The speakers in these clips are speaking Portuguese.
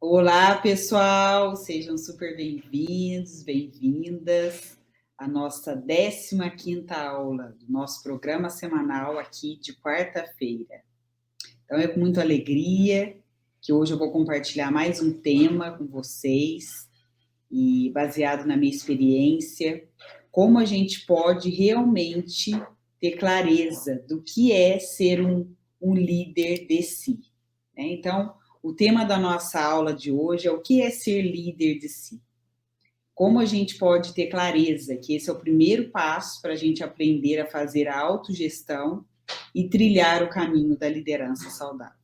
Olá, pessoal, sejam super bem-vindos, bem-vindas à nossa 15ª aula do nosso programa semanal aqui de quarta-feira. Então, é com muita alegria que hoje eu vou compartilhar mais um tema com vocês e baseado na minha experiência, como a gente pode realmente ter clareza do que é ser um líder de si, né? Então, o tema da nossa aula de hoje é o que é ser líder de si. Como a gente pode ter clareza que esse é o primeiro passo para a gente aprender a fazer a autogestão e trilhar o caminho da liderança saudável.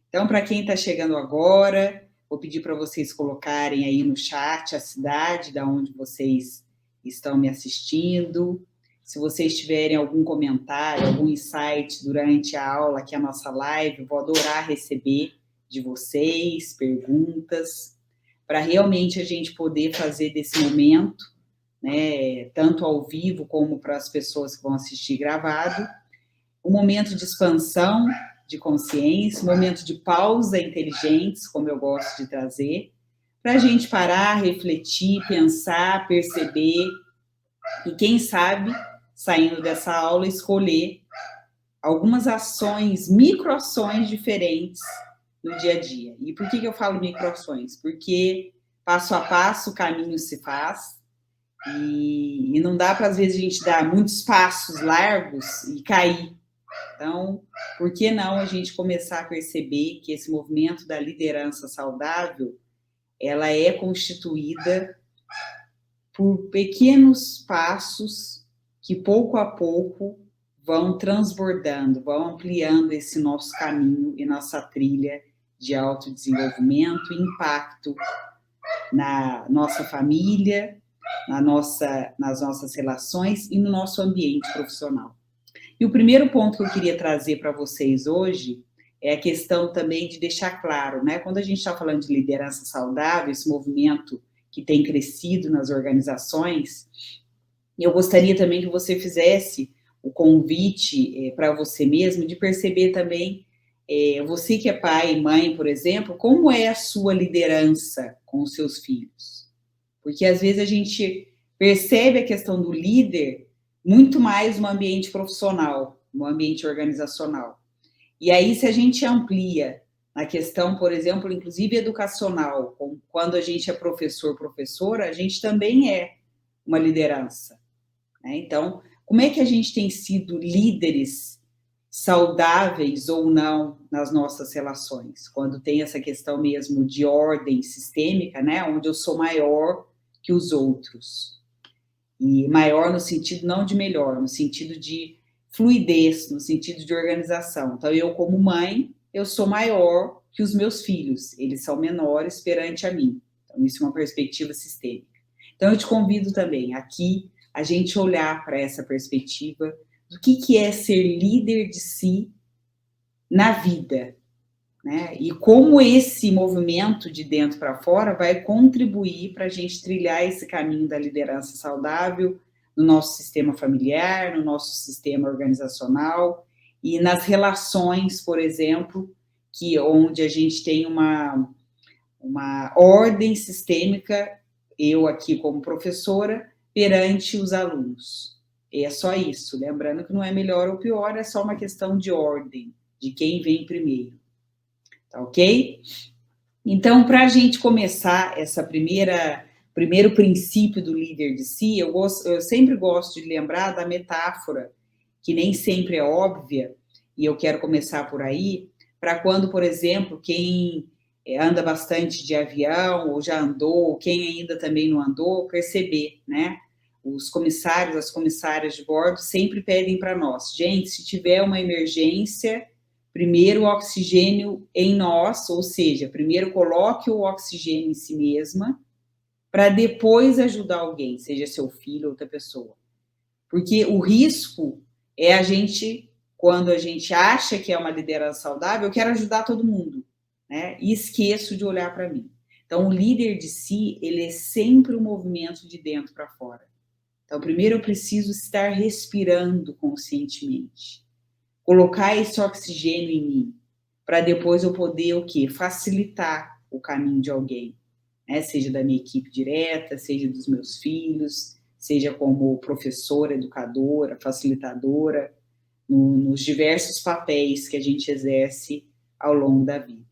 Então, para quem está chegando agora, vou pedir para vocês colocarem aí no chat a cidade da onde vocês estão me assistindo. Se vocês tiverem algum comentário, algum insight durante a aula, aqui a nossa live, vou adorar receber de vocês perguntas, para realmente a gente poder fazer desse momento, né, tanto ao vivo como para as pessoas que vão assistir gravado, um momento de expansão de consciência, um momento de pausa inteligentes, como eu gosto de trazer, para a gente parar, refletir, pensar, perceber e, quem sabe, saindo dessa aula, escolher algumas ações, microações diferentes no dia a dia. E por que eu falo microações? Porque passo a passo o caminho se faz e não dá para, às vezes, a gente dar muitos passos largos e cair. Então, por que não a gente começar a perceber que esse movimento da liderança saudável, ela é constituída por pequenos passos que, pouco a pouco, vão transbordando, vão ampliando esse nosso caminho e nossa trilha de autodesenvolvimento e impacto na nossa família, nas nossas relações e no nosso ambiente profissional. E o primeiro ponto que eu queria trazer para vocês hoje é a questão também de deixar claro, né? Quando a gente está falando de liderança saudável, esse movimento que tem crescido nas organizações, eu gostaria também que você fizesse o convite para você mesmo de perceber também, você que é pai e mãe, por exemplo, como é a sua liderança com os seus filhos. Porque às vezes a gente percebe a questão do líder muito mais no ambiente profissional, no ambiente organizacional. E aí, se a gente amplia na questão, por exemplo, inclusive educacional, quando a gente é professor, professora, a gente também é uma liderança, né? Então, como é que a gente tem sido líderes saudáveis ou não nas nossas relações? Quando tem essa questão mesmo de ordem sistêmica, né? Onde eu sou maior que os outros. E maior no sentido não de melhor, no sentido de fluidez, no sentido de organização. Então, eu como mãe, eu sou maior que os meus filhos, eles são menores perante a mim. Então, isso é uma perspectiva sistêmica. Então, eu te convido também aqui a gente olhar para essa perspectiva do que é ser líder de si na vida, né? E como esse movimento de dentro para fora vai contribuir para a gente trilhar esse caminho da liderança saudável no nosso sistema familiar, no nosso sistema organizacional e nas relações, por exemplo, onde a gente tem uma ordem sistêmica, eu aqui como professora, perante os alunos. E é só isso, lembrando que não é melhor ou pior, é só uma questão de ordem, de quem vem primeiro. Tá ok? Então, para a gente começar essa primeiro princípio do líder de si, eu sempre gosto de lembrar da metáfora, que nem sempre é óbvia, e eu quero começar por aí, para quando, por exemplo, quem anda bastante de avião, ou já andou, ou quem ainda também não andou, perceber, né? Os comissários, as comissárias de bordo sempre pedem para nós, gente, se tiver uma emergência, primeiro o oxigênio em nós, ou seja, primeiro coloque o oxigênio em si mesma, para depois ajudar alguém, seja seu filho ou outra pessoa. Porque o risco é a gente, quando a gente acha que é uma liderança saudável, eu quero ajudar todo mundo, né? E esqueço de olhar para mim. Então, o líder de si, ele é sempre um movimento de dentro para fora. Então, primeiro eu preciso estar respirando conscientemente. Colocar esse oxigênio em mim, para depois eu poder o quê? Facilitar o caminho de alguém, né? Seja da minha equipe direta, seja dos meus filhos, seja como professora, educadora, facilitadora, nos diversos papéis que a gente exerce ao longo da vida.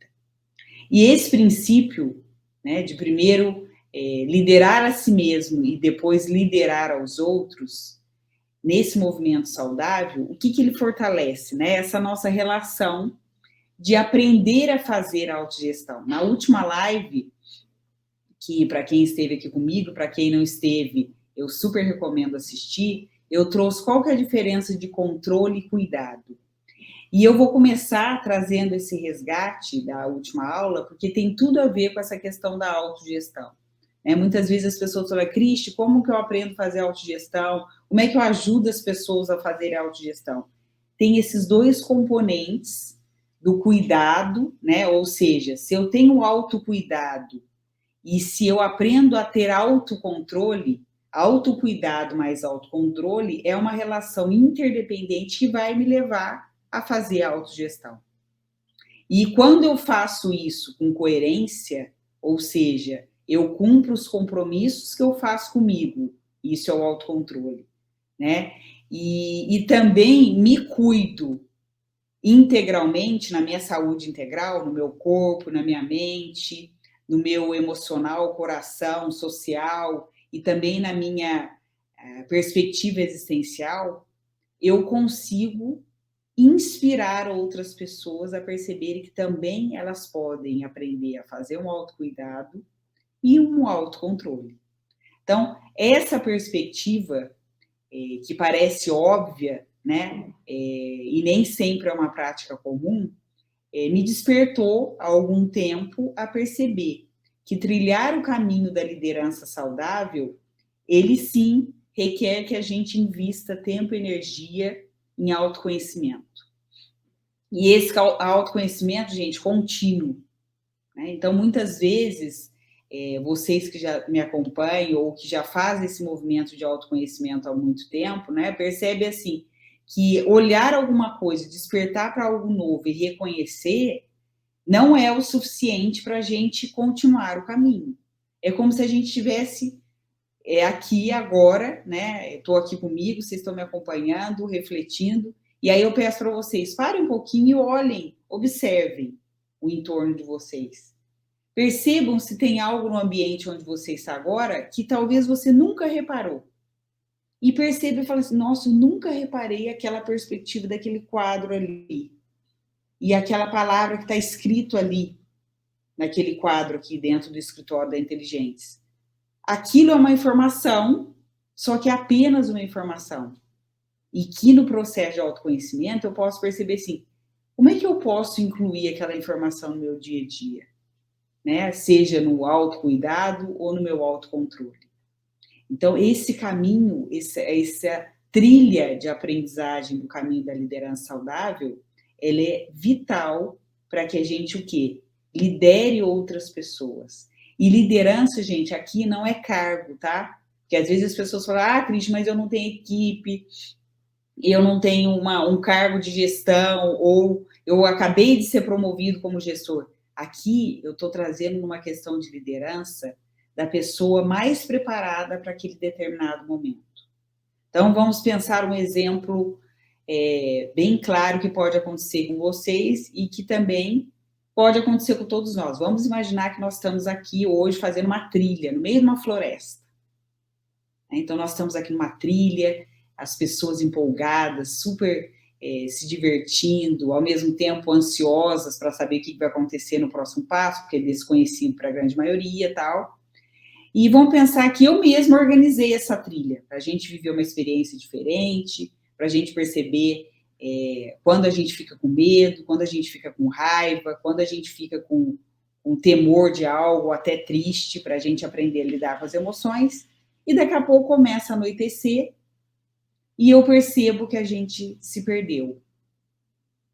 E esse princípio, né, de primeiro liderar a si mesmo e depois liderar aos outros, nesse movimento saudável, o que ele fortalece, né? Essa nossa relação de aprender a fazer a autogestão. Na última live, que para quem esteve aqui comigo, para quem não esteve, eu super recomendo assistir, eu trouxe qual que é a diferença de controle e cuidado. E eu vou começar trazendo esse resgate da última aula, porque tem tudo a ver com essa questão da autogestão. Muitas vezes as pessoas falam, Cristi, como que eu aprendo a fazer autogestão? Como é que eu ajudo as pessoas a fazerem autogestão? Tem esses dois componentes do cuidado, né? Ou seja, se eu tenho autocuidado e se eu aprendo a ter autocontrole, autocuidado mais autocontrole é uma relação interdependente que vai me levar a fazer a autogestão. E quando eu faço isso com coerência, ou seja, eu cumpro os compromissos que eu faço comigo, isso é o autocontrole, né? E também me cuido integralmente na minha saúde integral, no meu corpo, na minha mente, no meu emocional, coração, social e também na minha perspectiva existencial, eu consigo inspirar outras pessoas a perceberem que também elas podem aprender a fazer um autocuidado e um autocontrole. Então, essa perspectiva, que parece óbvia, né, e nem sempre é uma prática comum, me despertou há algum tempo a perceber que trilhar o caminho da liderança saudável, ele sim requer que a gente invista tempo e energia em autoconhecimento. E esse autoconhecimento, gente, contínuo. Né? Então, muitas vezes, vocês que já me acompanham ou que já fazem esse movimento de autoconhecimento há muito tempo, né, percebe assim, que olhar alguma coisa, despertar para algo novo e reconhecer não é o suficiente para a gente continuar o caminho. É como se a gente tivesse aqui agora, né? Estou aqui comigo, vocês estão me acompanhando, refletindo, e aí eu peço para vocês, parem um pouquinho e olhem, observem o entorno de vocês. Percebam se tem algo no ambiente onde você está agora que talvez você nunca reparou. E perceba e fala assim, nossa, eu nunca reparei aquela perspectiva daquele quadro ali. E aquela palavra que está escrito ali, naquele quadro aqui dentro do escritório da Inteligentes. Aquilo é uma informação, só que é apenas uma informação. E que no processo de autoconhecimento eu posso perceber assim, como é que eu posso incluir aquela informação no meu dia a dia? Né? Seja no autocuidado ou no meu autocontrole. Então, esse caminho, essa trilha de aprendizagem do caminho da liderança saudável, ele é vital para que a gente o quê? Lidere outras pessoas. E liderança, gente, aqui não é cargo, tá? Porque às vezes as pessoas falam, Cris, mas eu não tenho equipe, eu não tenho um cargo de gestão, ou eu acabei de ser promovido como gestor. Aqui eu estou trazendo uma questão de liderança da pessoa mais preparada para aquele determinado momento. Então, vamos pensar um exemplo bem claro que pode acontecer com vocês e que também pode acontecer com todos nós. Vamos imaginar que nós estamos aqui hoje fazendo uma trilha no meio de uma floresta. Então, nós estamos aqui numa trilha, as pessoas empolgadas, super se divertindo, ao mesmo tempo ansiosas para saber o que vai acontecer no próximo passo, porque é desconhecido para a grande maioria e tal. E vamos pensar que eu mesma organizei essa trilha, para a gente viver uma experiência diferente, para a gente perceber quando a gente fica com medo, quando a gente fica com raiva, quando a gente fica com temor de algo, até triste, para a gente aprender a lidar com as emoções. E daqui a pouco começa a anoitecer e eu percebo que a gente se perdeu.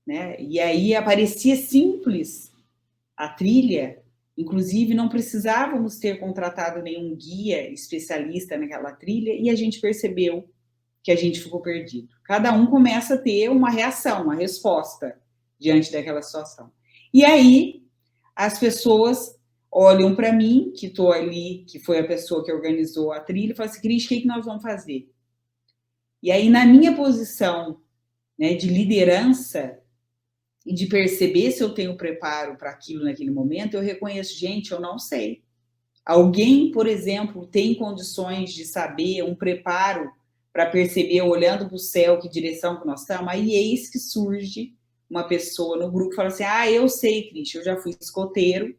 Né? E aí parecia simples a trilha, inclusive não precisávamos ter contratado nenhum guia especialista naquela trilha e a gente percebeu que a gente ficou perdido. Cada um começa a ter uma reação, uma resposta diante daquela situação. E aí as pessoas olham para mim, que estou ali, que foi a pessoa que organizou a trilha, e falam assim, Cris, o que nós vamos fazer? E aí, na minha posição, né, de liderança e de perceber se eu tenho preparo para aquilo naquele momento, eu reconheço, gente, eu não sei. Alguém, por exemplo, tem condições de saber, um preparo para perceber, olhando para o céu, que direção que nós estamos, aí eis que surge uma pessoa no grupo e fala assim, eu sei, Cris, eu já fui escoteiro,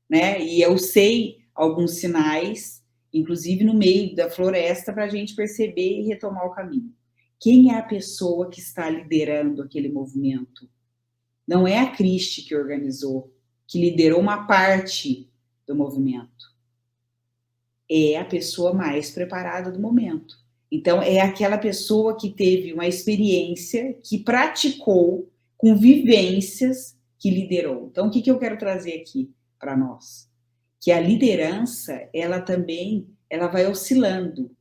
né? E eu sei alguns sinais inclusive no meio da floresta, para a gente perceber e retomar o caminho. Quem é a pessoa que está liderando aquele movimento? Não é a Cristi que organizou, que liderou uma parte do movimento. É a pessoa mais preparada do momento. Então, é aquela pessoa que teve uma experiência, que praticou, com vivências, que liderou. Então, o que eu quero trazer aqui para nós? Que a liderança, ela também, ela vai oscilando,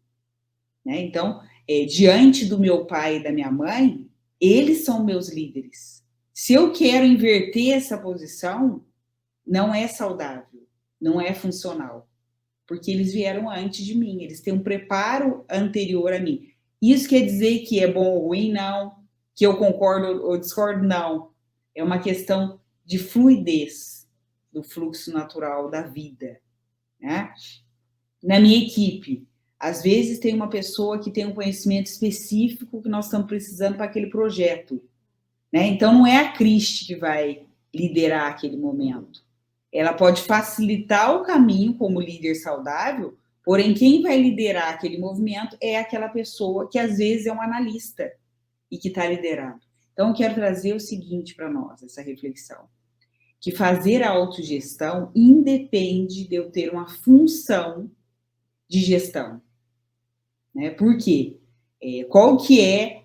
né? Então, diante do meu pai e da minha mãe, eles são meus líderes. Se eu quero inverter essa posição, não é saudável, não é funcional, porque eles vieram antes de mim, eles têm um preparo anterior a mim. Isso quer dizer que é bom ou ruim? Não. Que eu concordo ou discordo? Não. É uma questão de fluidez do fluxo natural da vida, né? Na minha equipe, às vezes tem uma pessoa que tem um conhecimento específico que nós estamos precisando para aquele projeto, né? Então, não é a Cristi que vai liderar aquele momento. Ela pode facilitar o caminho como líder saudável, porém, quem vai liderar aquele movimento é aquela pessoa que, às vezes, é um analista e que está liderando. Então, eu quero trazer o seguinte para nós, essa reflexão, que fazer a autogestão independe de eu ter uma função de gestão, né? Por quê? Qual que é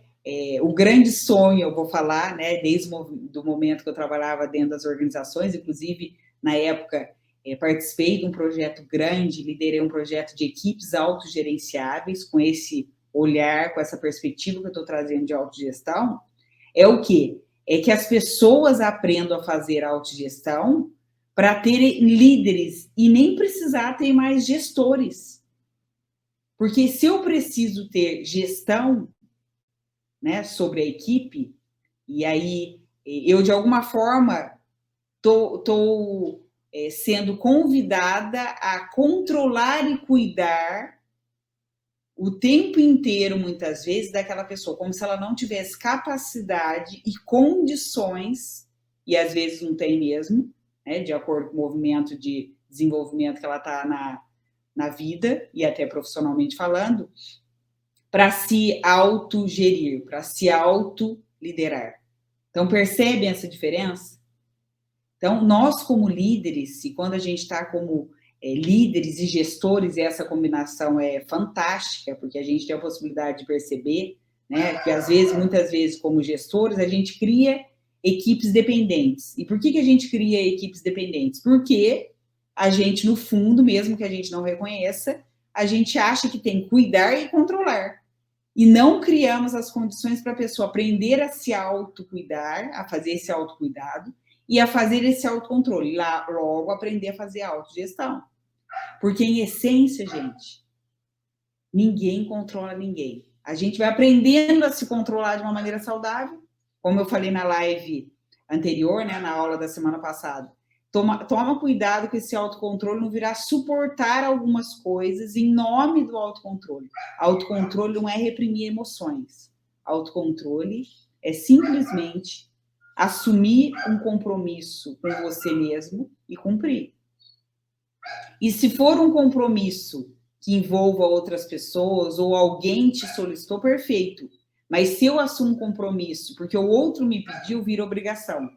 o grande sonho, eu vou falar, né, desde o momento que eu trabalhava dentro das organizações, inclusive, na época, participei de um projeto grande, liderei um projeto de equipes autogerenciáveis, com esse olhar, com essa perspectiva que eu estou trazendo de autogestão, é o quê? É que as pessoas aprendam a fazer autogestão para terem líderes e nem precisar ter mais gestores. Porque se eu preciso ter gestão, né, sobre a equipe, e aí eu, de alguma forma, estou sendo convidada a controlar e cuidar o tempo inteiro, muitas vezes, daquela pessoa, como se ela não tivesse capacidade e condições, e às vezes não tem mesmo, né, de acordo com o movimento de desenvolvimento que ela está na vida, e até profissionalmente falando, para se autogerir, para se autoliderar. Então, percebem essa diferença? Então, nós como líderes, e quando a gente está como líderes e gestores, essa combinação é fantástica, porque a gente tem a possibilidade de perceber, né, que às vezes, muitas vezes, como gestores, a gente cria equipes dependentes. E por que a gente cria equipes dependentes? Porque a gente, no fundo, mesmo que a gente não reconheça, a gente acha que tem que cuidar e controlar. E não criamos as condições para a pessoa aprender a se autocuidar, a fazer esse autocuidado, e a fazer esse autocontrole, logo aprender a fazer a autogestão. Porque, em essência, gente, ninguém controla ninguém. A gente vai aprendendo a se controlar de uma maneira saudável, como eu falei na live anterior, né, na aula da semana passada. Toma cuidado com esse autocontrole não virar suportar algumas coisas em nome do autocontrole. Autocontrole não é reprimir emoções. Autocontrole é simplesmente assumir um compromisso com você mesmo e cumprir. E se for um compromisso que envolva outras pessoas ou alguém te solicitou, perfeito. Mas se eu assumo um compromisso porque o outro me pediu, vira obrigação.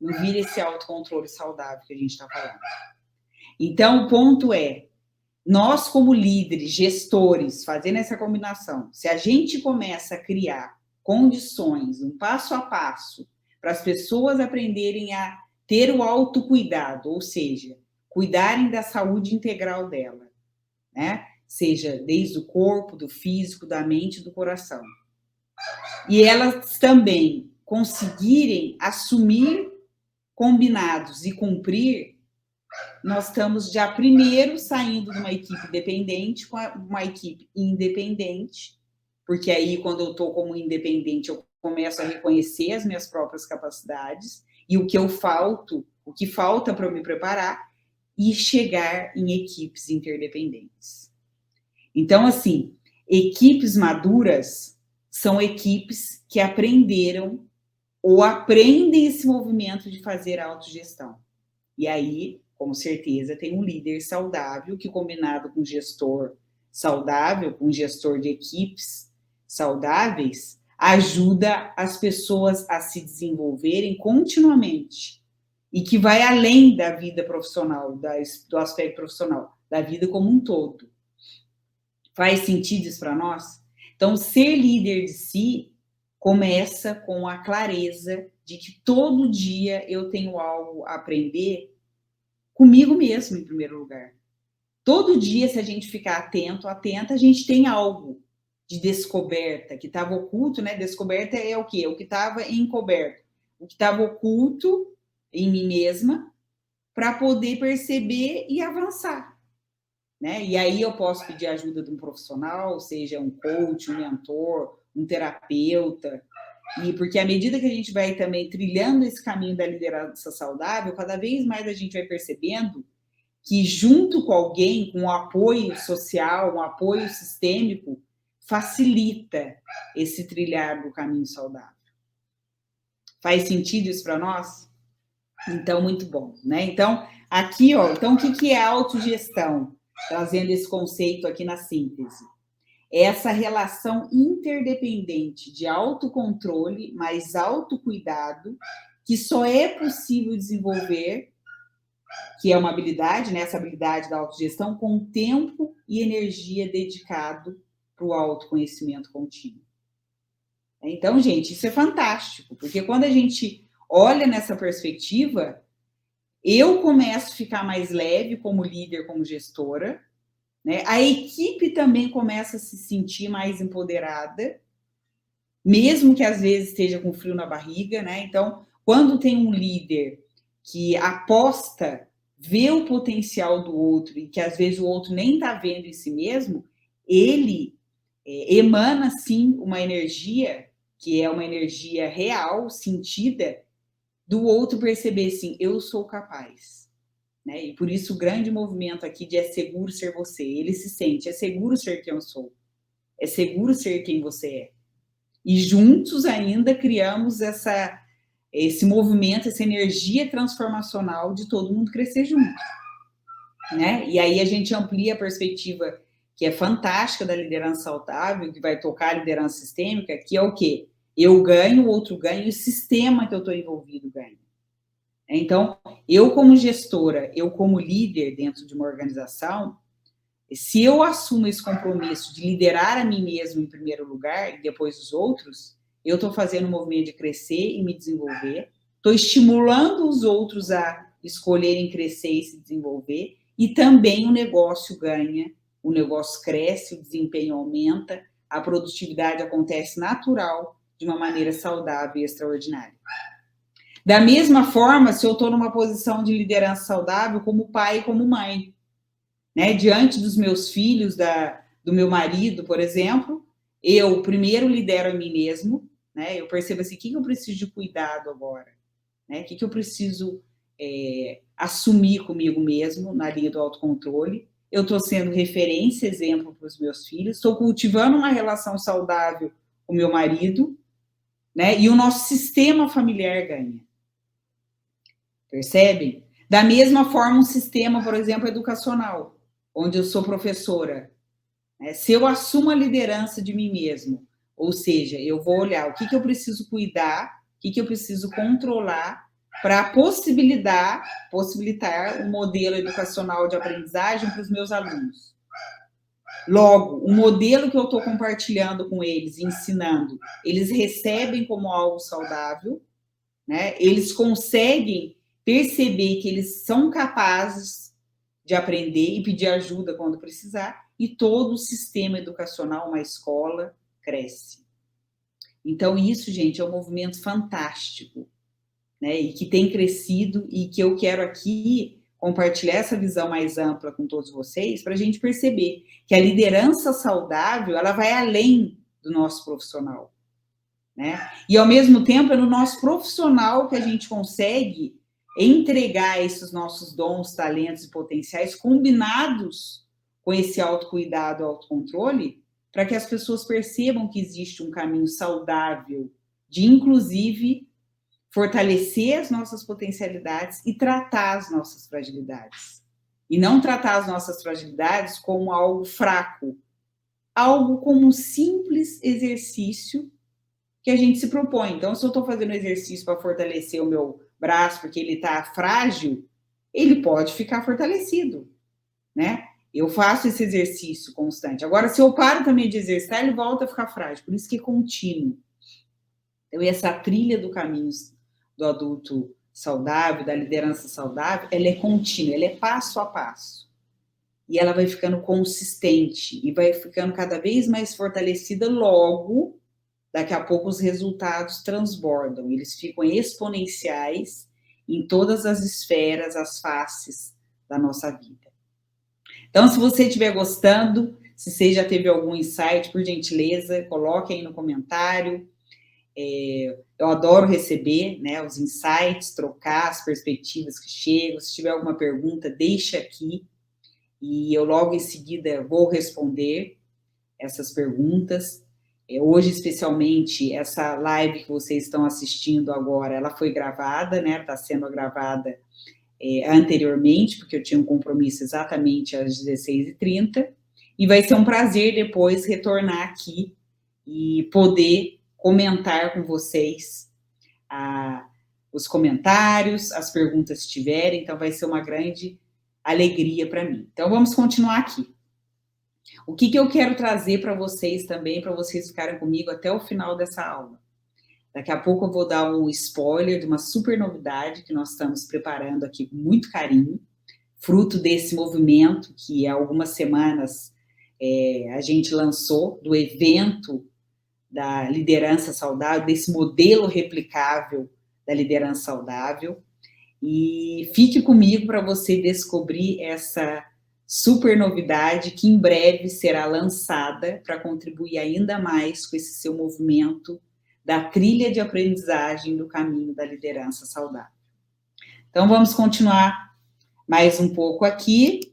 Não vira esse autocontrole saudável que a gente está falando. Então, o ponto é, nós como líderes, gestores, fazendo essa combinação, se a gente começa a criar condições, um passo a passo, para as pessoas aprenderem a ter o autocuidado, ou seja, cuidarem da saúde integral dela, né? Seja desde o corpo, do físico, da mente e do coração. E elas também conseguirem assumir combinados e cumprir, nós estamos já primeiro saindo de uma equipe dependente com uma equipe independente, porque aí quando eu estou como independente eu começo a reconhecer as minhas próprias capacidades e o que falta para eu me preparar e chegar em equipes interdependentes. Então, assim, equipes maduras são equipes que aprenderam ou aprendem esse movimento de fazer autogestão. E aí, Com certeza tem um líder saudável que, combinado com um gestor saudável, com um gestor de equipes saudáveis, ajuda as pessoas a se desenvolverem continuamente e que vai além da vida profissional, do aspecto profissional, da vida como um todo. Faz sentido isso para nós? Então, ser líder de si começa com a clareza de que todo dia eu tenho algo a aprender comigo mesmo, em primeiro lugar. Todo dia, se a gente ficar atenta, a gente tem algo de descoberta que estava oculto, né? Descoberta é o quê? O que estava encoberto, o que estava oculto em mim mesma, para poder perceber e avançar, né? E aí eu posso pedir ajuda de um profissional, seja um coach, um mentor, um terapeuta, e porque à medida que a gente vai também trilhando esse caminho da liderança saudável, cada vez mais a gente vai percebendo que junto com alguém, com um apoio social, um apoio sistêmico, facilita esse trilhar do caminho saudável. Faz sentido isso para nós? Então, muito bom, né? Então, aqui, ó, então o que é autogestão? Trazendo esse conceito aqui na síntese. É essa relação interdependente de autocontrole mais autocuidado que só é possível desenvolver, que é uma habilidade, né? Essa habilidade da autogestão, com tempo e energia dedicado para o autoconhecimento contínuo. Então, gente, isso é fantástico, porque quando a gente olha nessa perspectiva, eu começo a ficar mais leve como líder, como gestora, né? A equipe também começa a se sentir mais empoderada, mesmo que às vezes esteja com frio na barriga, né? Então, quando tem um líder que aposta, vê o potencial do outro e que às vezes o outro nem está vendo em si mesmo, ele emana sim uma energia que é uma energia real, sentida, do outro perceber assim, eu sou capaz. Né? E por isso o grande movimento aqui de é seguro ser você. Ele se sente, é seguro ser quem eu sou. É seguro ser quem você é. E juntos ainda criamos esse movimento, essa energia transformacional de todo mundo crescer junto. Né? E aí a gente amplia a perspectiva que é fantástica da liderança saudável, que vai tocar a liderança sistêmica, que é o quê? Eu ganho, o outro ganha, e o sistema que eu estou envolvido ganha. Então, eu como gestora, eu como líder dentro de uma organização, se eu assumo esse compromisso de liderar a mim mesmo em primeiro lugar e depois os outros, eu estou fazendo um movimento de crescer e me desenvolver, estou estimulando os outros a escolherem crescer e se desenvolver, e também o negócio ganha, o negócio cresce, o desempenho aumenta, a produtividade acontece natural, de uma maneira saudável e extraordinária. Da mesma forma, se eu estou numa posição de liderança saudável, como pai e como mãe, né? Diante dos meus filhos, do meu marido, por exemplo, eu primeiro lidero a mim mesmo, né? Eu percebo assim, o que eu preciso de cuidado agora? Né? O que eu preciso assumir comigo mesmo na linha do autocontrole? Eu estou sendo referência, exemplo para os meus filhos, estou cultivando uma relação saudável com o meu marido, né? E o nosso sistema familiar ganha. Percebem? Da mesma forma, um sistema, por exemplo, educacional, onde eu sou professora. Né? Se eu assumo a liderança de mim mesmo, ou seja, eu vou olhar o que eu preciso cuidar, o que eu preciso controlar para possibilitar um modelo educacional de aprendizagem para os meus alunos. Logo, o modelo que eu estou compartilhando com eles, ensinando, eles recebem como algo saudável, né? Eles conseguem perceber que eles são capazes de aprender e pedir ajuda quando precisar, e todo o sistema educacional, uma escola, cresce. Então, isso, gente, é um movimento fantástico, né? E que tem crescido e que eu quero aqui compartilhar essa visão mais ampla com todos vocês para a gente perceber que a liderança saudável, ela vai além do nosso profissional, né? E, ao mesmo tempo, é no nosso profissional que a gente consegue entregar esses nossos dons, talentos e potenciais combinados com esse autocuidado, autocontrole, para que as pessoas percebam que existe um caminho saudável de, inclusive, fortalecer as nossas potencialidades e tratar as nossas fragilidades. E não tratar as nossas fragilidades como algo fraco, algo como um simples exercício que a gente se propõe. Então, se eu estou fazendo um exercício para fortalecer o meu braço porque ele está frágil, ele pode ficar fortalecido, né? Eu faço esse exercício constante. Agora, se eu paro também de exercitar, ele volta a ficar frágil. Por isso que é contínuo. Então, essa trilha do caminho do adulto saudável, da liderança saudável, ela é contínua, ela é passo a passo. E ela vai ficando consistente e vai ficando cada vez mais fortalecida logo. Daqui a pouco os resultados transbordam, eles ficam exponenciais em todas as esferas, as faces da nossa vida. Então, se você estiver gostando, se você já teve algum insight, por gentileza, coloque aí no comentário. Eu adoro receber, né, os insights, trocar as perspectivas que chegam. Se tiver alguma pergunta, deixa aqui e eu logo em seguida vou responder essas perguntas. Hoje, especialmente, essa live que vocês estão assistindo agora, ela foi gravada, né? Está sendo gravada anteriormente, porque eu tinha um compromisso exatamente às 16h30, e vai ser um prazer depois retornar aqui e poder comentar com vocês os comentários, as perguntas que tiverem, então vai ser uma grande alegria para mim. Então, vamos continuar aqui. O que eu quero trazer para vocês também, para vocês ficarem comigo até o final dessa aula. Daqui a pouco eu vou dar um spoiler de uma super novidade que nós estamos preparando aqui com muito carinho, fruto desse movimento que há algumas semanas a gente lançou, do evento da liderança saudável, desse modelo replicável da liderança saudável. E fique comigo para você descobrir essa super novidade que em breve será lançada para contribuir ainda mais com esse seu movimento da trilha de aprendizagem do caminho da liderança saudável. Então, vamos continuar mais um pouco aqui.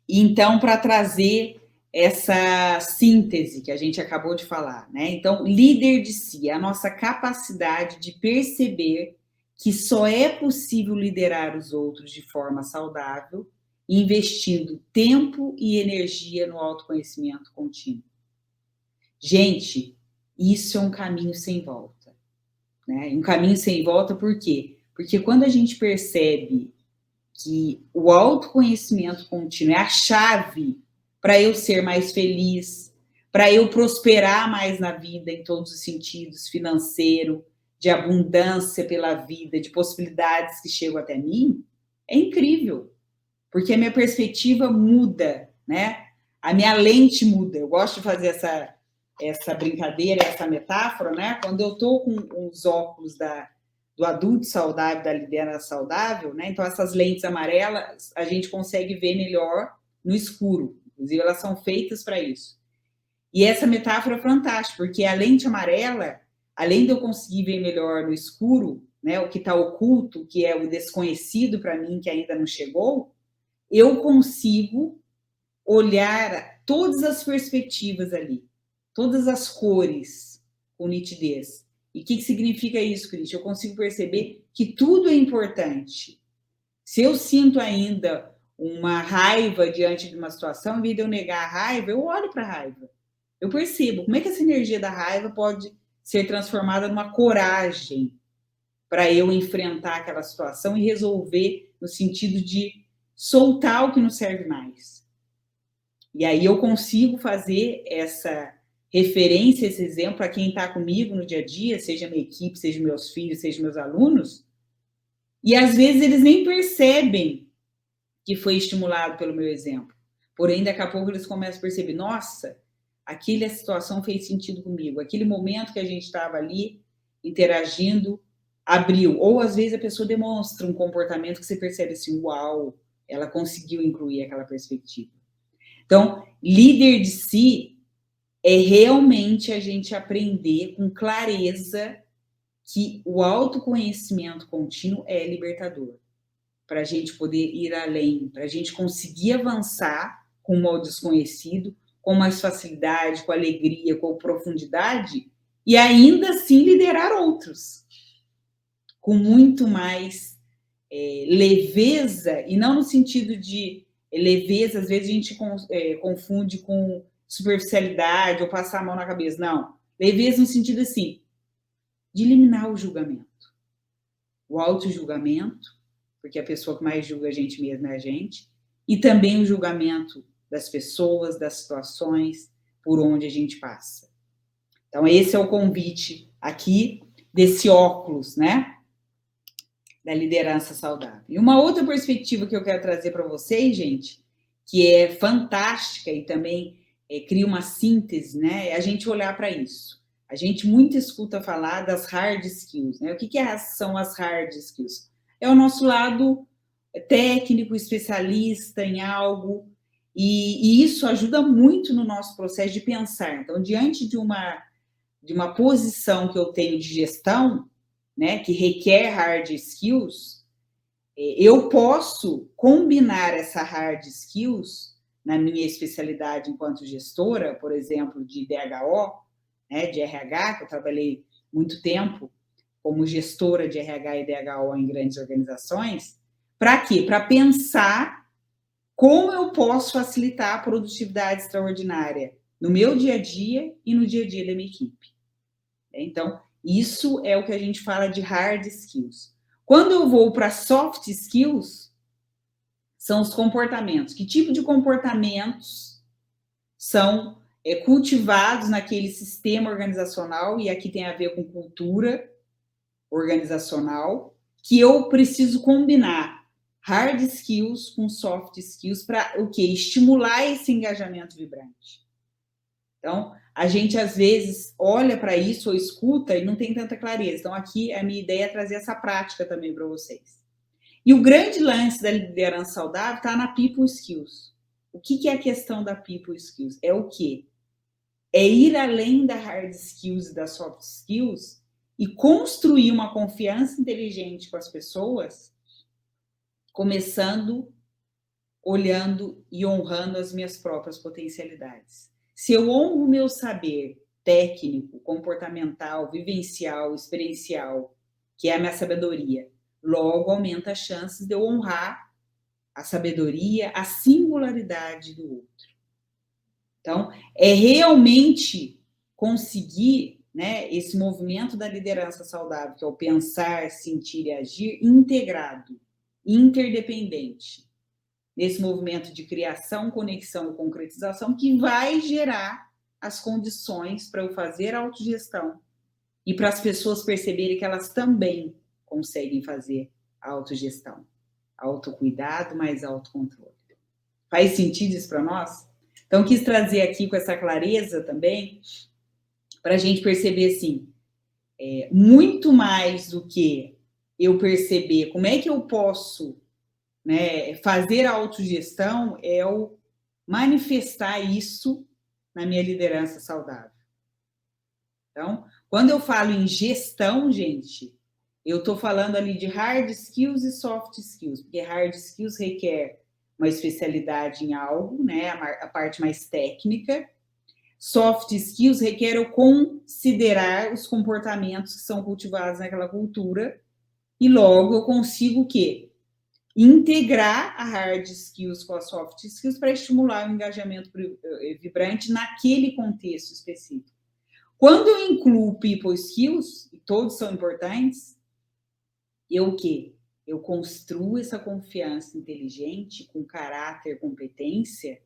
Então, para trazer essa síntese que a gente acabou de falar, né? Então, líder de si é a nossa capacidade de perceber que só é possível liderar os outros de forma saudável, investindo tempo e energia no autoconhecimento contínuo. Gente, isso é um caminho sem volta, né? Um caminho sem volta por quê? Porque quando a gente percebe que o autoconhecimento contínuo é a chave para eu ser mais feliz, para eu prosperar mais na vida em todos os sentidos, financeiro, de abundância pela vida, de possibilidades que chegam até mim, é incrível, porque a minha perspectiva muda, né? A minha lente muda. Eu gosto de fazer essa brincadeira, essa metáfora, né? Quando eu estou com os óculos do adulto saudável, da liderança saudável, né? Então, essas lentes amarelas, a gente consegue ver melhor no escuro. Inclusive, elas são feitas para isso. E essa metáfora é fantástica, porque a lente amarela, além de eu conseguir ver melhor no escuro, né, o que está oculto, que é o desconhecido para mim, que ainda não chegou, eu consigo olhar todas as perspectivas ali, todas as cores com nitidez. E o que significa isso, Cris? Eu consigo perceber que tudo é importante. Se eu sinto ainda uma raiva diante de uma situação, em vez de eu negar a raiva, eu olho para a raiva. Eu percebo como é que essa energia da raiva pode ser transformada numa coragem para eu enfrentar aquela situação e resolver no sentido de soltar o que não serve mais. E aí eu consigo fazer essa referência, esse exemplo para quem está comigo no dia a dia, seja minha equipe, seja meus filhos, seja meus alunos, e às vezes eles nem percebem que foi estimulado pelo meu exemplo. Porém, daqui a pouco eles começam a perceber, nossa, aquela situação fez sentido comigo, aquele momento que a gente estava ali interagindo abriu. Ou às vezes a pessoa demonstra um comportamento que você percebe assim, uau, ela conseguiu incluir aquela perspectiva. Então, líder de si é realmente a gente aprender com clareza que o autoconhecimento contínuo é libertador, para a gente poder ir além, para a gente conseguir avançar com o modo desconhecido, com mais facilidade, com alegria, com profundidade, e ainda assim liderar outros. com muito mais leveza, e não no sentido de leveza, às vezes a gente confunde com superficialidade ou passar a mão na cabeça, não. Leveza no sentido assim, de eliminar o julgamento. O auto-julgamento, porque a pessoa que mais julga a gente mesma é a gente, e também o julgamento das pessoas, das situações, por onde a gente passa. Então, esse é o convite aqui desse óculos, né? Da liderança saudável. E uma outra perspectiva que eu quero trazer para vocês, gente, que é fantástica e também cria uma síntese, né? É a gente olhar para isso. A gente muito escuta falar das hard skills, né? O que são as hard skills? É o nosso lado técnico, especialista em algo, e isso ajuda muito no nosso processo de pensar. Então, diante de uma posição que eu tenho de gestão, né, que requer hard skills, eu posso combinar essa hard skills na minha especialidade enquanto gestora, por exemplo, de DHO, né, de RH, que eu trabalhei muito tempo como gestora de RH e DHO em grandes organizações. Para quê? Para pensar como eu posso facilitar a produtividade extraordinária no meu dia a dia e no dia a dia da minha equipe. Então, isso é o que a gente fala de hard skills. Quando eu vou para soft skills, são os comportamentos. Que tipo de comportamentos são cultivados naquele sistema organizacional, e aqui tem a ver com cultura organizacional, que eu preciso combinar hard skills com soft skills para o quê? Estimular esse engajamento vibrante. Então, a gente às vezes olha para isso ou escuta e não tem tanta clareza. Então, aqui a minha ideia é trazer essa prática também para vocês. E o grande lance da liderança saudável está na people skills. O que é a questão da people skills? É o quê? É ir além da hard skills e da soft skills e construir uma confiança inteligente com as pessoas, começando olhando e honrando as minhas próprias potencialidades. Se eu honro o meu saber técnico, comportamental, vivencial, experiencial, que é a minha sabedoria, logo aumenta as chances de eu honrar a sabedoria, a singularidade do outro. Então, é realmente conseguir, né, esse movimento da liderança saudável, que é o pensar, sentir e agir integrado, interdependente, nesse movimento de criação, conexão e concretização, que vai gerar as condições para eu fazer a autogestão e para as pessoas perceberem que elas também conseguem fazer a autogestão. Autocuidado mais autocontrole. Faz sentido isso para nós? Então, quis trazer aqui com essa clareza também, para a gente perceber, assim, muito mais do que eu perceber como é que eu posso, né, fazer a autogestão, é o manifestar isso na minha liderança saudável. Então, quando eu falo em gestão, gente, eu estou falando ali de hard skills e soft skills, porque hard skills requer uma especialidade em algo, né, a parte mais técnica. Soft skills requer eu considerar os comportamentos que são cultivados naquela cultura, e logo eu consigo o quê? Integrar a hard skills com a soft skills para estimular o engajamento vibrante naquele contexto específico. Quando eu incluo people skills, e todos são importantes, eu o quê? Eu construo essa confiança inteligente, com caráter, competência,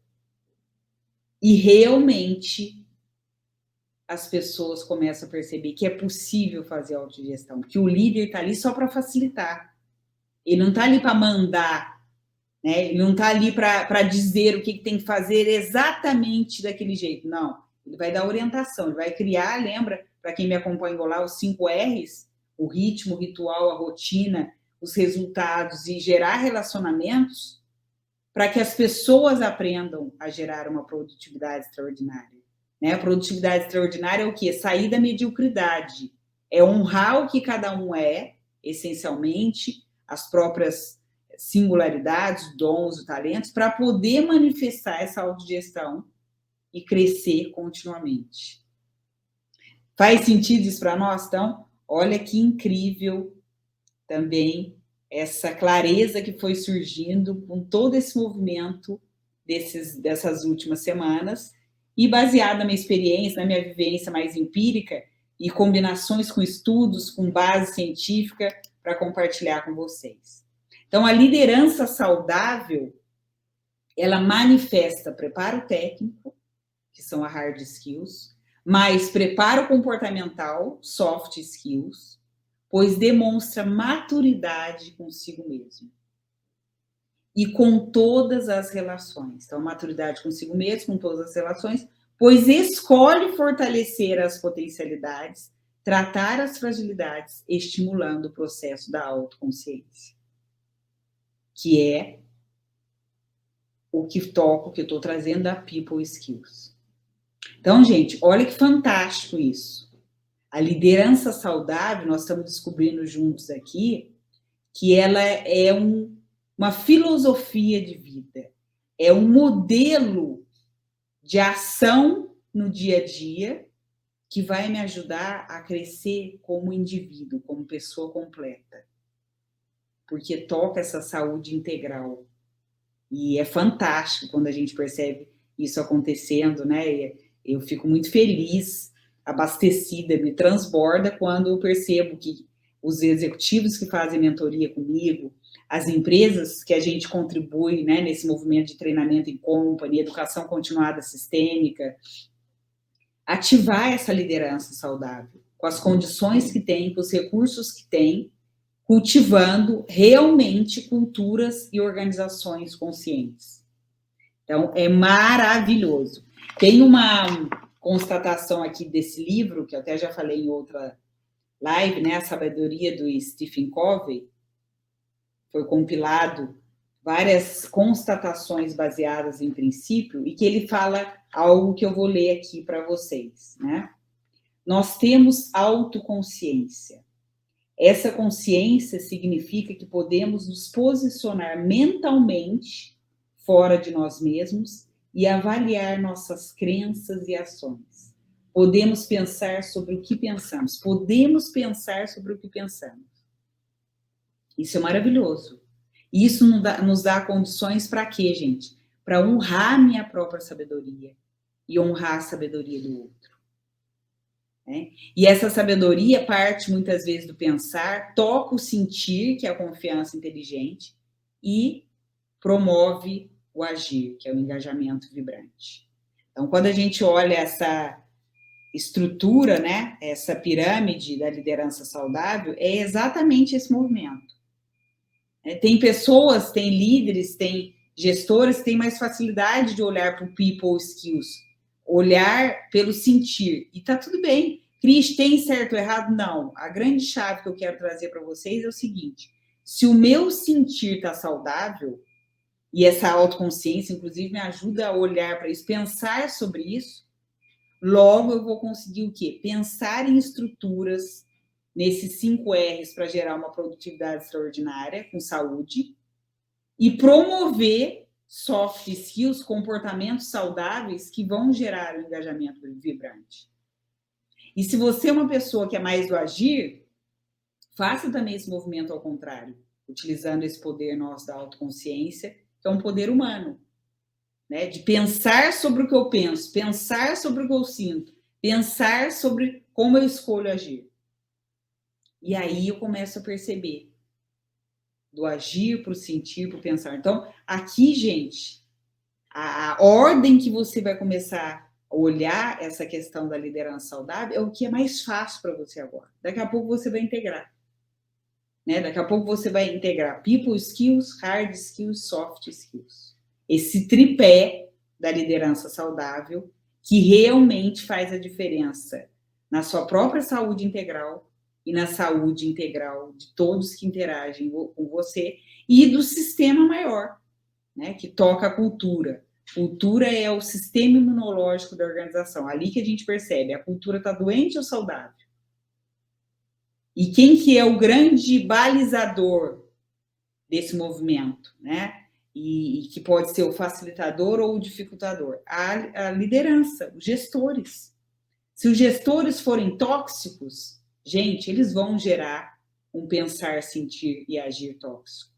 e realmente as pessoas começam a perceber que é possível fazer autogestão, que o líder está ali só para facilitar. Ele não está ali para mandar, né? Ele não está ali para dizer o que tem que fazer exatamente daquele jeito. Não, ele vai dar orientação, ele vai criar, lembra, para quem me acompanhou lá, os 5 R's, o ritmo, o ritual, a rotina, os resultados e gerar relacionamentos para que as pessoas aprendam a gerar uma produtividade extraordinária. Né? A produtividade extraordinária é o quê? Sair da mediocridade. É honrar o que cada um é, essencialmente, as próprias singularidades, dons e talentos, para poder manifestar essa autogestão e crescer continuamente. Faz sentido isso para nós? Então, olha que incrível também essa clareza que foi surgindo com todo esse movimento dessas últimas semanas, e baseado na minha experiência, na minha vivência mais empírica, e combinações com estudos, com base científica, para compartilhar com vocês. Então, a liderança saudável, ela manifesta preparo técnico, que são as hard skills, mais preparo comportamental, soft skills, pois demonstra maturidade consigo mesmo e com todas as relações. Então, maturidade consigo mesmo, com todas as relações, pois escolhe fortalecer as potencialidades, tratar as fragilidades, estimulando o processo da autoconsciência, que é o que toco, que eu estou trazendo da People Skills. Então, gente, olha que fantástico isso. A liderança saudável, nós estamos descobrindo juntos aqui, que ela é uma filosofia de vida, é um modelo de ação no dia a dia que vai me ajudar a crescer como indivíduo, como pessoa completa, porque toca essa saúde integral. E é fantástico quando a gente percebe isso acontecendo, né? Eu fico muito feliz, abastecida, me transborda quando eu percebo que os executivos que fazem mentoria comigo, as empresas que a gente contribui, né, nesse movimento de treinamento em company, educação continuada sistêmica, ativar essa liderança saudável, com as condições que tem, com os recursos que tem, cultivando realmente culturas e organizações conscientes. Então, é maravilhoso. Tem uma constatação aqui desse livro, que eu até já falei em outra live, né? A Sabedoria do Stephen Covey. Foi compilado várias constatações baseadas em princípio, e que ele fala algo que eu vou ler aqui para vocês, né? Nós temos autoconsciência. Essa consciência significa que podemos nos posicionar mentalmente fora de nós mesmos e avaliar nossas crenças e ações. Podemos pensar sobre o que pensamos. Podemos pensar sobre o que pensamos. Isso é maravilhoso. Isso nos dá condições para quê, gente? Para honrar minha própria sabedoria e honrar a sabedoria do outro. Né? E essa sabedoria parte muitas vezes do pensar, toca o sentir, que é a confiança inteligente, e promove o agir, que é o engajamento vibrante. Então, quando a gente olha essa estrutura, né, essa pirâmide da liderança saudável, é exatamente esse movimento. Tem pessoas, tem líderes, tem gestores que têm mais facilidade de olhar para o people skills, olhar pelo sentir. E tá tudo bem. Cris, tem certo ou errado? Não. A grande chave que eu quero trazer para vocês é o seguinte: se o meu sentir está saudável, e essa autoconsciência, inclusive, me ajuda a olhar para isso, pensar sobre isso, logo eu vou conseguir o quê? Pensar em estruturas nesses 5 R's para gerar uma produtividade extraordinária, com saúde, e promover soft skills, comportamentos saudáveis que vão gerar o engajamento vibrante. E se você é uma pessoa que é mais do agir, faça também esse movimento ao contrário, utilizando esse poder nosso da autoconsciência, que é um poder humano, né? De pensar sobre o que eu penso, pensar sobre o que eu sinto, pensar sobre como eu escolho agir. E aí eu começo a perceber do agir para o sentir, para o pensar. Então, aqui, gente, a ordem que você vai começar a olhar essa questão da liderança saudável é o que é mais fácil para você agora. Daqui a pouco você vai integrar. Né? Daqui a pouco você vai integrar people skills, hard skills, soft skills. Esse tripé da liderança saudável que realmente faz a diferença na sua própria saúde integral e na saúde integral de todos que interagem com você e do sistema maior, né, que toca a cultura. Cultura é o sistema imunológico da organização. Ali que a gente percebe, a cultura está doente ou saudável? E quem que é o grande balizador desse movimento, né? E que pode ser o facilitador ou o dificultador? A liderança, os gestores. Se os gestores forem tóxicos, gente, eles vão gerar um pensar, sentir e agir tóxico?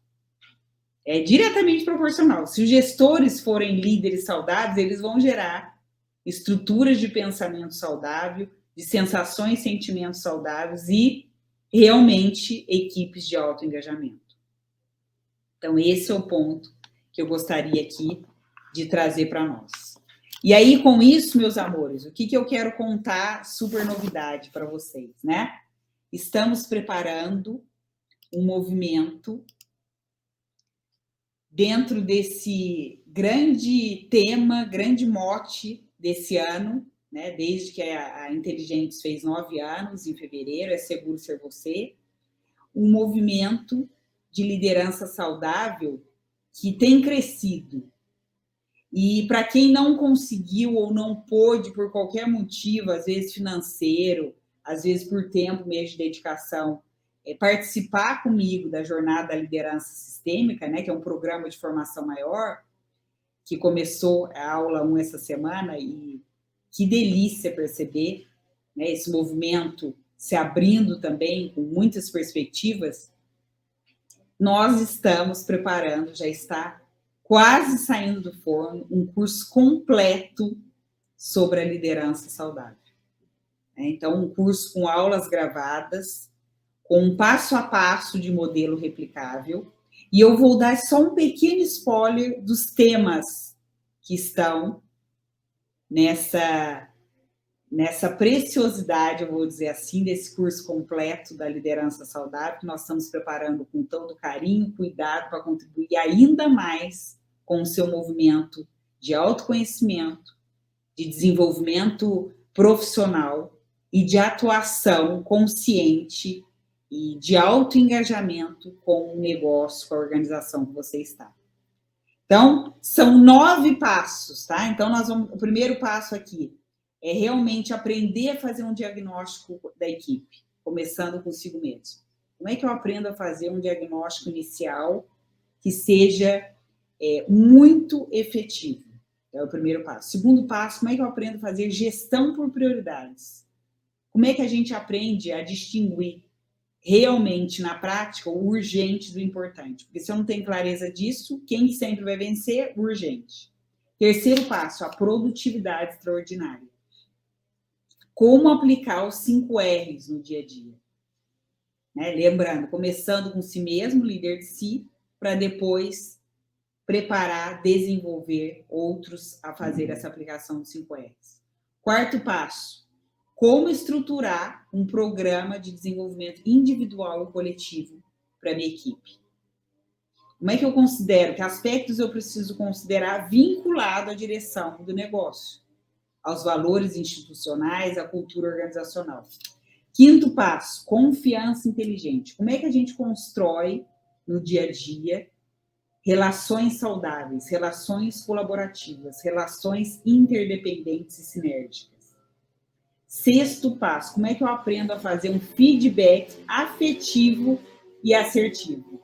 É diretamente proporcional. Se os gestores forem líderes saudáveis, eles vão gerar estruturas de pensamento saudável, de sensações e sentimentos saudáveis e realmente equipes de alto engajamento. Então, esse é o ponto que eu gostaria aqui de trazer para nós. E aí, com isso, meus amores, o que eu quero contar super novidade para vocês, né? Estamos preparando um movimento dentro desse grande tema, grande mote desse ano, né? Desde que a Inteligentes fez 9 anos, em fevereiro, é Seguro Ser Você, um movimento de liderança saudável que tem crescido. E para quem não conseguiu ou não pôde, por qualquer motivo, às vezes financeiro, às vezes por tempo mesmo de dedicação, participar comigo da Jornada da Liderança Sistêmica, né, que é um programa de formação maior, que começou a aula 1 essa semana, e que delícia perceber, né, esse movimento se abrindo também com muitas perspectivas. Nós estamos preparando, já está quase saindo do forno, um curso completo sobre a liderança saudável. Então, um curso com aulas gravadas, com um passo a passo de modelo replicável, e eu vou dar só um pequeno spoiler dos temas que estão nessa preciosidade, eu vou dizer assim, desse curso completo da liderança saudável, que nós estamos preparando com todo carinho, cuidado, para contribuir ainda mais com o seu movimento de autoconhecimento, de desenvolvimento profissional e de atuação consciente e de autoengajamento com o negócio, com a organização que você está. Então, são 9 passos, tá? Então, o primeiro passo aqui é realmente aprender a fazer um diagnóstico da equipe, começando consigo mesmo. Como é que eu aprendo a fazer um diagnóstico inicial que seja muito efetivo? É o primeiro passo. Segundo passo, como é que eu aprendo a fazer gestão por prioridades? Como é que a gente aprende a distinguir realmente, na prática, o urgente do importante? Porque se eu não tenho clareza disso, quem sempre vai vencer? O urgente. Terceiro passo, a produtividade extraordinária. Como aplicar os 5 R's no dia a dia? Né? Lembrando, começando com si mesmo, líder de si, para depois preparar, desenvolver outros a fazer essa aplicação dos 5 R's. Quarto passo, como estruturar um programa de desenvolvimento individual e coletivo para a minha equipe. Como é que eu considero? Que aspectos eu preciso considerar vinculado à direção do negócio, aos valores institucionais, à cultura organizacional. Quinto passo, confiança inteligente. Como é que a gente constrói no dia a dia relações saudáveis, relações colaborativas, relações interdependentes e sinérgicas? Sexto passo, como é que eu aprendo a fazer um feedback afetivo e assertivo?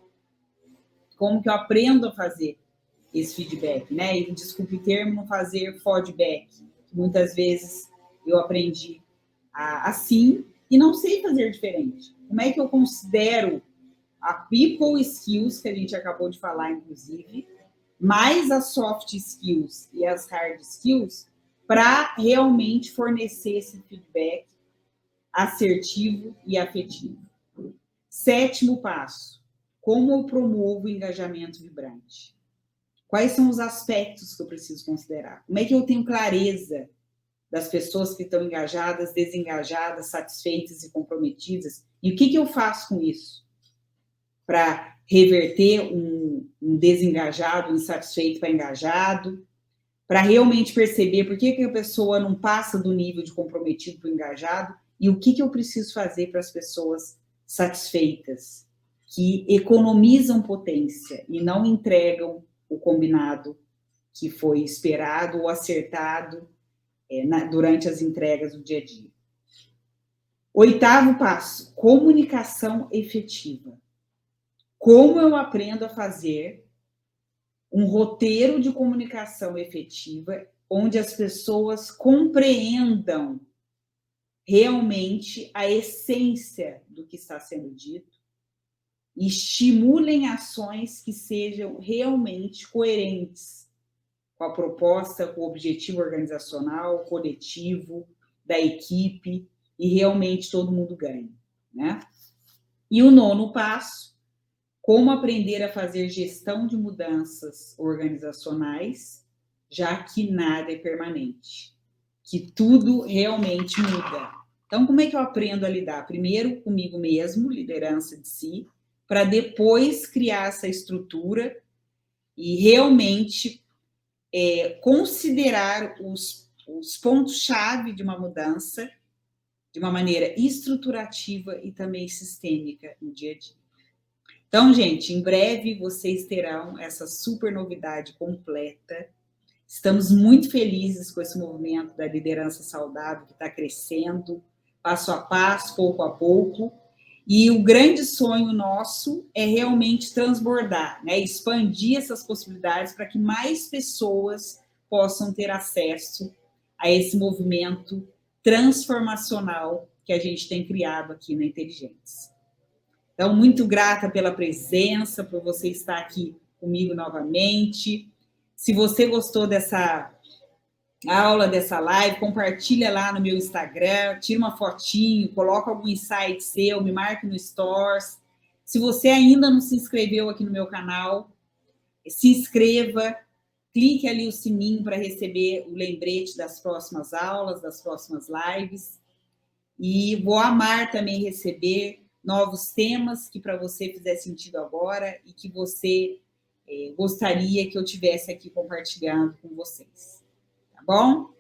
Como que eu aprendo a fazer esse feedback, né? E desculpe o termo, não fazer feedback. Muitas vezes eu aprendi assim e não sei fazer diferente. Como é que eu considero a people skills, que a gente acabou de falar, inclusive, mais as soft skills e as hard skills, para realmente fornecer esse feedback assertivo e afetivo? Sétimo passo, como eu promovo o engajamento vibrante? Quais são os aspectos que eu preciso considerar? Como é que eu tenho clareza das pessoas que estão engajadas, desengajadas, satisfeitas e comprometidas? E o que eu faço com isso? Para reverter um desengajado, um insatisfeito para engajado, para realmente perceber por que a pessoa não passa do nível de comprometido para o engajado, e o que eu preciso fazer para as pessoas satisfeitas, que economizam potência e não entregam o combinado que foi esperado ou acertado durante as entregas do dia a dia. Oitavo passo, comunicação efetiva. Como eu aprendo a fazer um roteiro de comunicação efetiva onde as pessoas compreendam realmente a essência do que está sendo dito e estimulem ações que sejam realmente coerentes com a proposta, com o objetivo organizacional, coletivo, da equipe, e realmente todo mundo ganha, né? E o 9º passo, como aprender a fazer gestão de mudanças organizacionais, já que nada é permanente, que tudo realmente muda. Então, como é que eu aprendo a lidar? Primeiro, comigo mesmo, liderança de si, para depois criar essa estrutura e realmente considerar os pontos-chave de uma mudança de uma maneira estruturativa e também sistêmica no dia a dia. Então, gente, em breve vocês terão essa super novidade completa. Estamos muito felizes com esse movimento da liderança saudável que está crescendo, passo a passo, pouco a pouco. E o grande sonho nosso é realmente transbordar, né? Expandir essas possibilidades para que mais pessoas possam ter acesso a esse movimento transformacional que a gente tem criado aqui na Inteligentes. Então, muito grata pela presença, por você estar aqui comigo novamente. Se você gostou dessa aula, dessa live, compartilha lá no meu Instagram, tira uma fotinho, coloca algum insight seu, me marque no Stories. Se você ainda não se inscreveu aqui no meu canal, se inscreva, clique ali o sininho para receber o lembrete das próximas aulas, das próximas lives. E vou amar também receber novos temas que para você fizer sentido agora e que você gostaria que eu tivesse aqui compartilhando com vocês. Tá bom?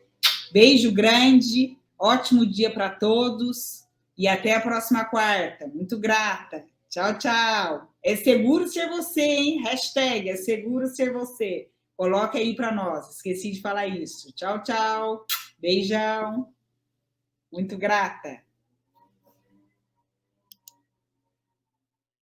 Beijo grande, ótimo dia para todos e até a próxima quarta. Muito grata. Tchau, tchau. É seguro ser você, hein? Hashtag é seguro ser você. Coloca aí para nós. Esqueci de falar isso. Tchau, tchau. Beijão. Muito grata.